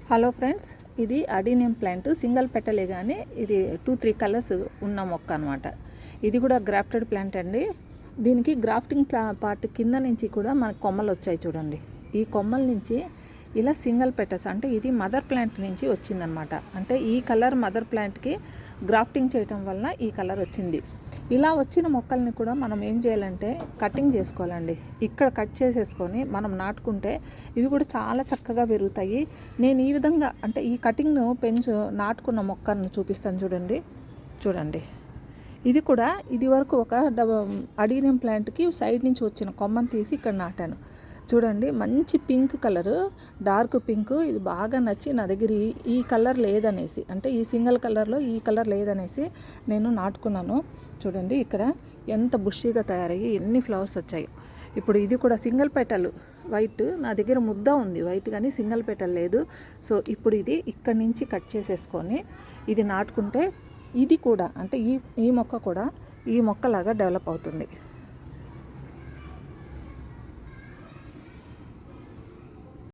Hello friends, ఇది adenium plant single పెటలే కానీ ఇది 2-3 కలర్స్ ఉన్న మొక్క అనమాట. ఇది కూడా గ్రాఫ్టెడ్ ప్లాంట్ అండి. దీనికి గ్రాఫ్టింగ్ పార్ట్ కింద నుంచి కూడా మనకు కొమ్మలు వచ్చాయి చూడండి. ఈ కొమ్మల నుంచి ఇలా సింగిల్ పెటల్స్, అంటే ఇది మదర్ ప్లాంట్ నుంచి వచ్చిందనమాట. అంటే ఈ కలర్ మదర్ ప్లాంట్కి గ్రాఫ్టింగ్ చేయటం వల్ల ఈ కలర్ వచ్చింది. ఇలా వచ్చిన మొక్కల్ని కూడా మనం ఏం చేయాలంటే కటింగ్ చేసుకోవాలండి. ఇక్కడ కట్ చేసేసుకొని మనం నాటుకుంటే ఇవి కూడా చాలా చక్కగా పెరుగుతాయి. నేను ఈ విధంగా అంటే ఈ కటింగ్ను నాటుకున్న మొక్కను చూపిస్తాను చూడండి. ఇది కూడా ఇది వరకు ఒక అడీనియం ప్లాంట్కి సైడ్ నుంచి వచ్చిన కొమ్మను తీసి ఇక్కడ నాటాను చూడండి. మంచి పింక్ కలరు, డార్క్ పింక్. ఇది బాగా నచ్చి నా దగ్గర ఈ కలర్ లేదనేసి, అంటే ఈ సింగిల్ కలర్లో ఈ కలర్ లేదనేసి నేను నాటుకున్నాను. చూడండి ఇక్కడ ఎంత బుషీగా తయారయ్యి ఎన్ని ఫ్లవర్స్ వచ్చాయి. ఇప్పుడు ఇది కూడా సింగిల్ పెటల్ వైట్, నా దగ్గర ముద్ద ఉంది వైట్ కానీ సింగిల్ పెటల్ లేదు. సో ఇప్పుడు ఇది ఇక్కడి నుంచి కట్ చేసేసుకొని ఇది నాటుకుంటే ఇది కూడా అంటే ఈ మొక్క కూడా ఈ మొక్కలాగా డెవలప్ అవుతుంది.